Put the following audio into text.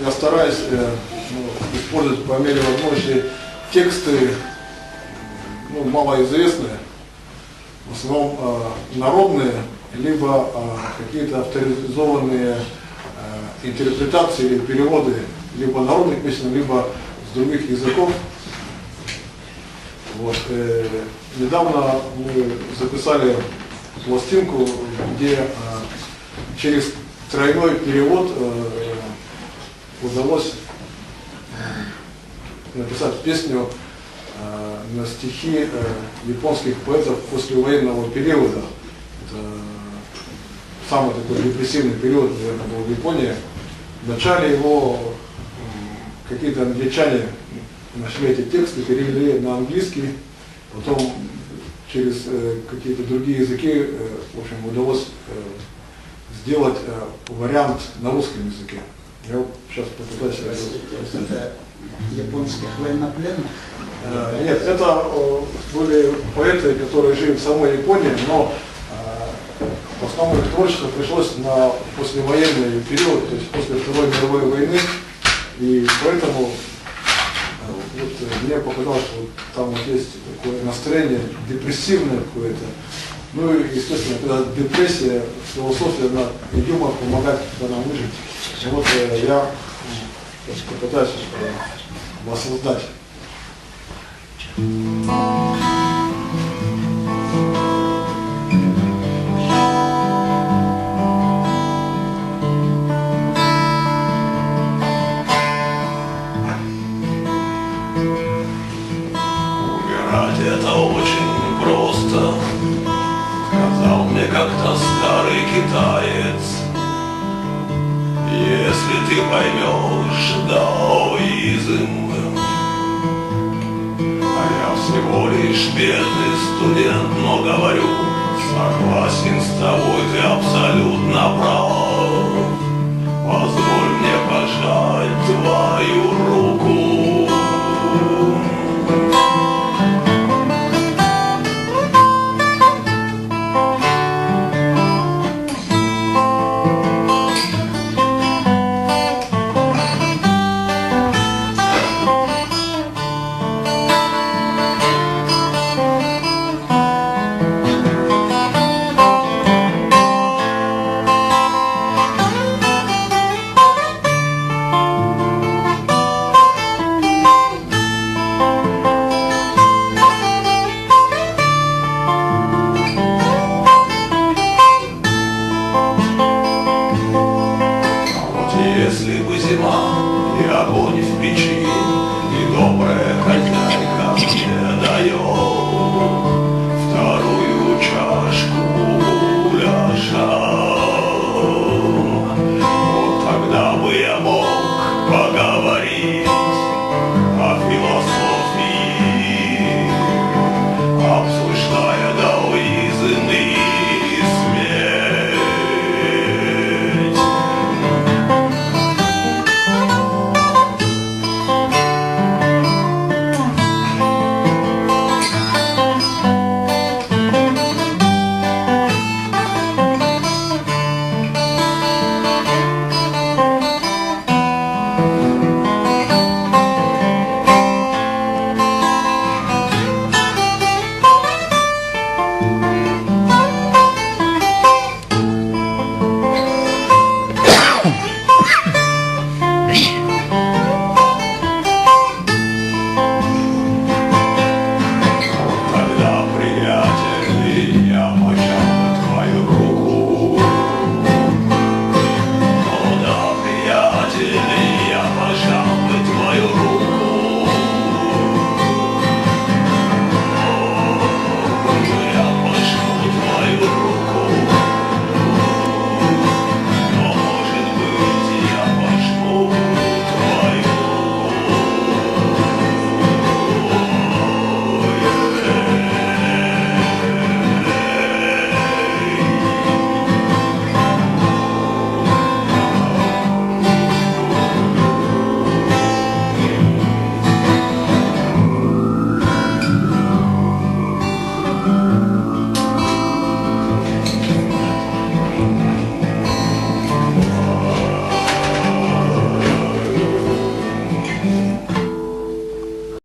я стараюсь использовать по мере возможности тексты малоизвестные, в основном народные, либо какие-то авторизованные интерпретации или переводы либо народных песен, либо с других языков. Вот. Недавно мы записали пластинку, где через тройной перевод удалось написать песню на стихи японских поэтов послевоенного периода. Это самый такой депрессивный период, наверное, был в Японии. В начале его какие-то англичане нашли эти тексты, перевели на английский, потом через какие-то другие языки, в общем, удалось сделать вариант на русском языке. Я вот сейчас попытаюсь... Это японских военнопленных? Нет, это были поэты, которые жили в самой Японии, но в основном их творчество пришлось на послевоенный период, то есть после Второй мировой войны, и поэтому мне показалось, что там вот есть такое настроение депрессивное какое-то. Ну и, естественно, когда депрессия, философия, юмор помогает нам выжить. И вот я попытаюсь воссоздать. Умирать это очень просто, сказал мне как-то старый китаец. Если ты поймешь даоизм, а я всего лишь бедный студент, но говорю, согласен с тобой, ты абсолютно прав. Позволь мне пожать твою руку. Если бы зима и огонь в печи, и добрая хозяйка мне дает вторую чашку гуляша, вот тогда бы я мог поговорить